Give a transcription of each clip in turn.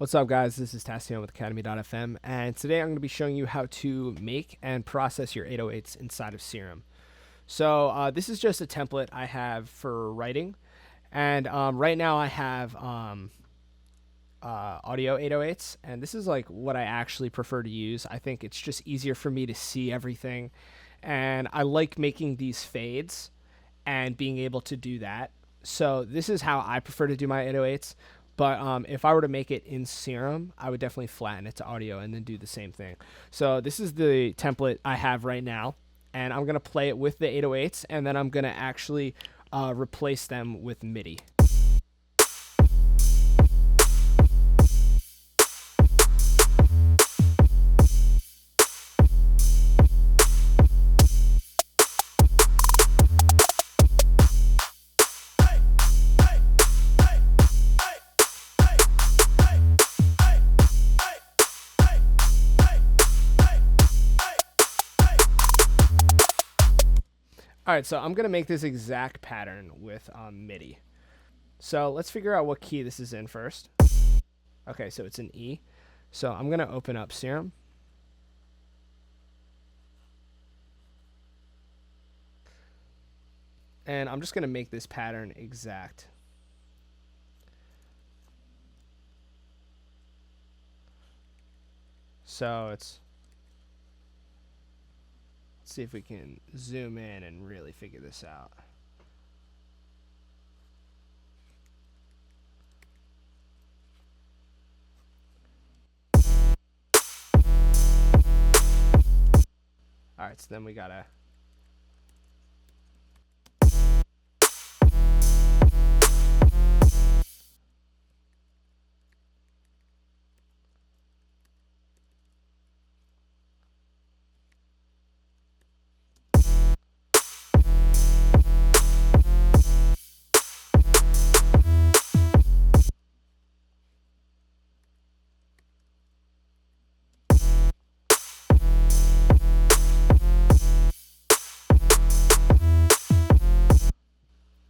What's up, guys? This is Tassian with Academy.fm, and today I'm going to be showing you how to make and process your 808s inside of Serum. So this is just a template I have for writing, and right now I have audio 808s, and this is like what I actually prefer to use. I think it's just easier for me to see everything, and I like making these fades and being able to do that. So this is how I prefer to do my 808s. But if I were to make it in Serum, I would definitely flatten it to audio and then do the same thing. So this is the template I have right now, and I'm going to play it with the 808s, and then I'm going to actually replace them with MIDI. All right, so I'm going to make this exact pattern with MIDI. So let's figure out what key this is in first. Okay, so it's an E. So I'm going to open up Serum. And I'm just going to make this pattern exact. So let's see if we can zoom in and really figure this out. All right, so then we gotta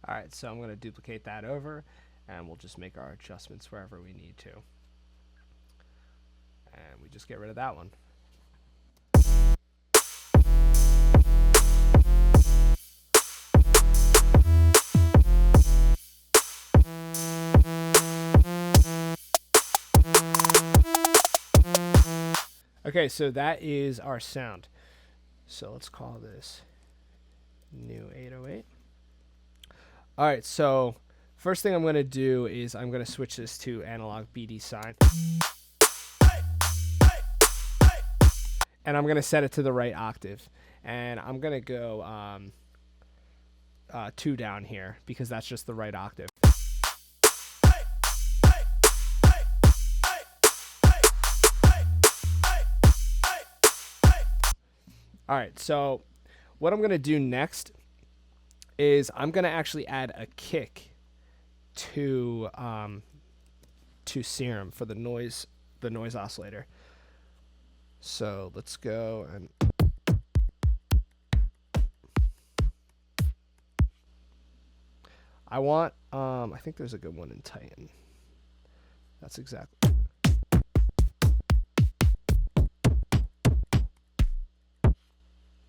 All right, so I'm going to duplicate that over, and we'll just make our adjustments wherever we need to. And we just get rid of that one. Okay, so that is our sound. So let's call this new 808. All right, so first thing I'm going to do is I'm going to switch this to analog BD sign. And I'm going to set it to the right octave. And I'm going to go 2 down here because that's just the right octave. All right, so what I'm going to do next is I'm going to actually add a kick to Serum for the noise oscillator. So let's go and I want I think there's a good one in Titan. That's exactly.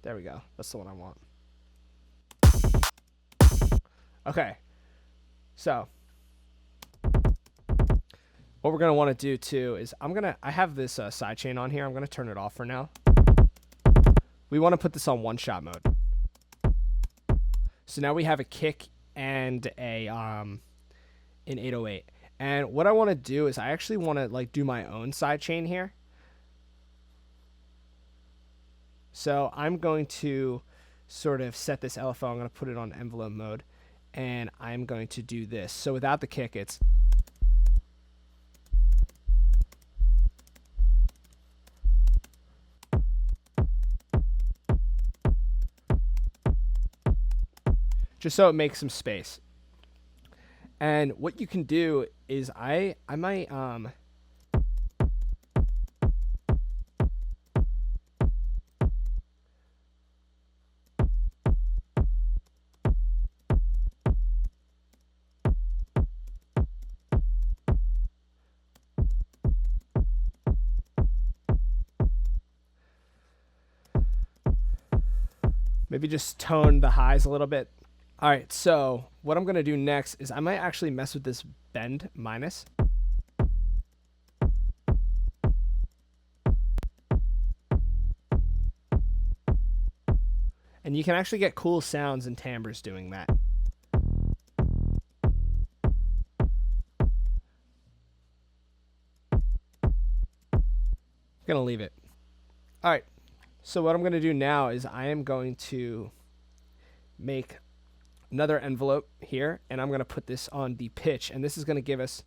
There we go. That's the one I want. Okay, so what we're going to want to do too is I have this sidechain on here. I'm going to turn it off for now. We want to put this on one-shot mode. So now we have a kick and an 808. And what I want to do is I actually want to like do my own sidechain here. So I'm going to sort of set this LFO. I'm going to put it on envelope mode. And I'm going to do this. So without the kick, it's just so it makes some space. And what you can do is I might Maybe just tone the highs a little bit. All right, so what I'm going to do next is I might actually mess with this bend minus. And you can actually get cool sounds and timbres doing that. I'm going to leave it. All right, so what I'm going to do now is I am going to make another envelope here, and I'm going to put this on the pitch, and this is going to give us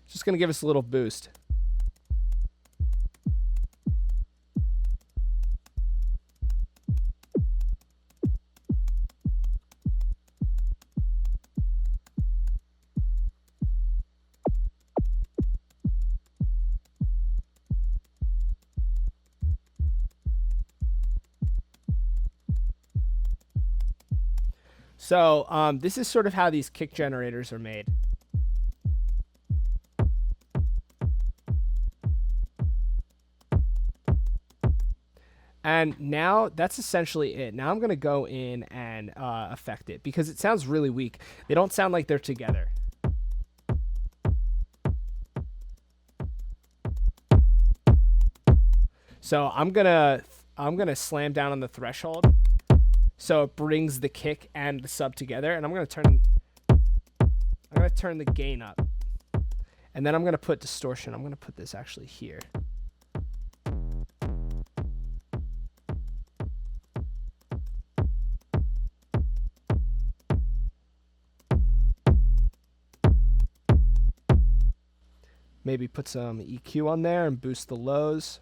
just going to give us a little boost. So this is sort of how these kick generators are made. And now that's essentially it. Now I'm going to go in and affect it because it sounds really weak. They don't sound like they're together. So I'm gonna slam down on the threshold so it brings the kick and the sub together, and I'm gonna turn the gain up, and then I'm gonna put distortion. I'm gonna put this actually here. Maybe put some EQ on there and boost the lows.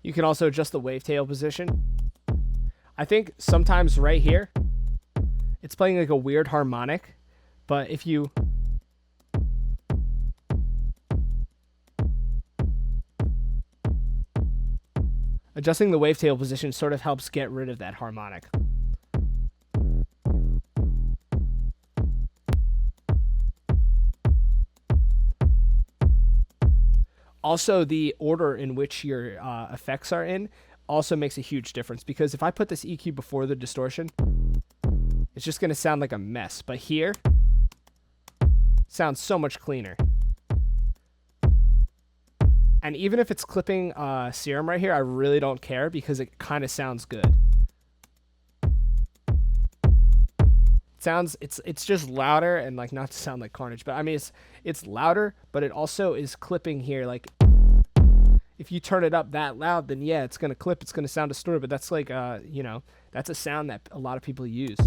You can also adjust the wavetail position. I think sometimes right here, it's playing like a weird harmonic, but if you adjusting the wavetail position sort of helps get rid of that harmonic. Also, the order in which your effects are in also makes a huge difference, because if I put this EQ before the distortion, it's just going to sound like a mess. But here, it sounds so much cleaner. And even if it's clipping Serum right here, I really don't care because it kind of sounds good. It's just louder, and like, not to sound like Carnage, but I mean it's louder, but it also is clipping here. Like if you turn it up that loud, then yeah, it's gonna clip, it's gonna sound distorted, but that's like you know, that's a sound that a lot of people use.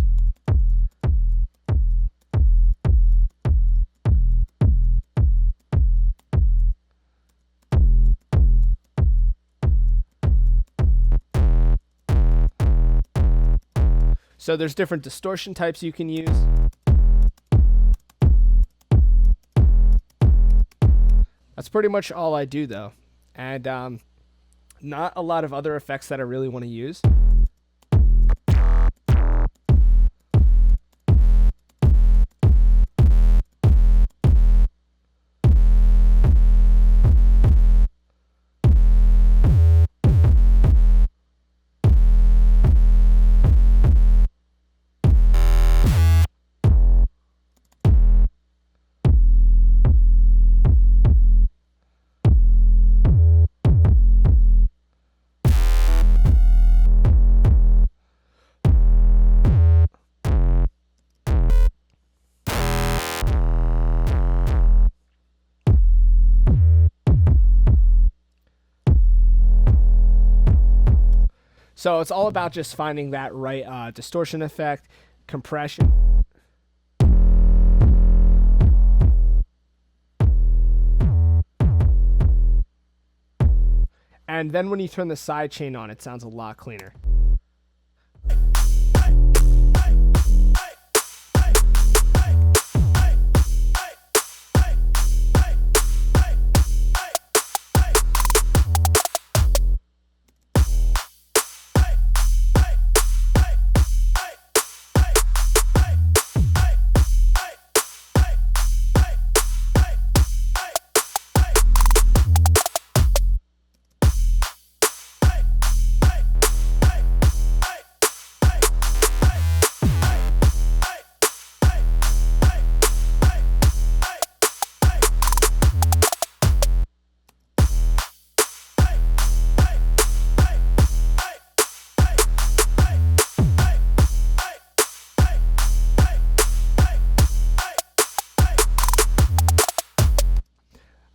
So there's different distortion types you can use. That's pretty much all I do though. And not a lot of other effects that I really want to use. So it's all about just finding that right distortion effect, compression. And then when you turn the side chain on, it sounds a lot cleaner.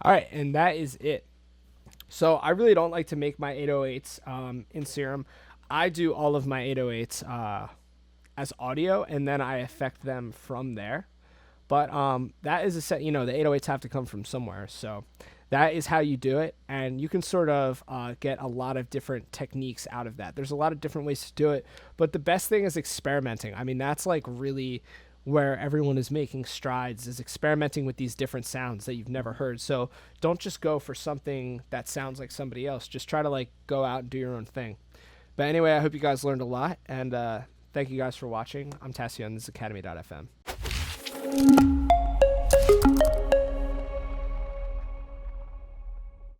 All right, and that is it. So I really don't like to make my 808s in Serum. I do all of my 808s as audio, and then I affect them from there. But that is a set, you know, the 808s have to come from somewhere. So that is how you do it. And you can sort of get a lot of different techniques out of that. There's a lot of different ways to do it. But the best thing is experimenting. I mean, that's like really where everyone is making strides, is experimenting with these different sounds that you've never heard. So don't just go for something that sounds like somebody else. Just try to like go out and do your own thing. But anyway, I hope you guys learned a lot. And thank you guys for watching. I'm Tassio, and this is Academy.fm.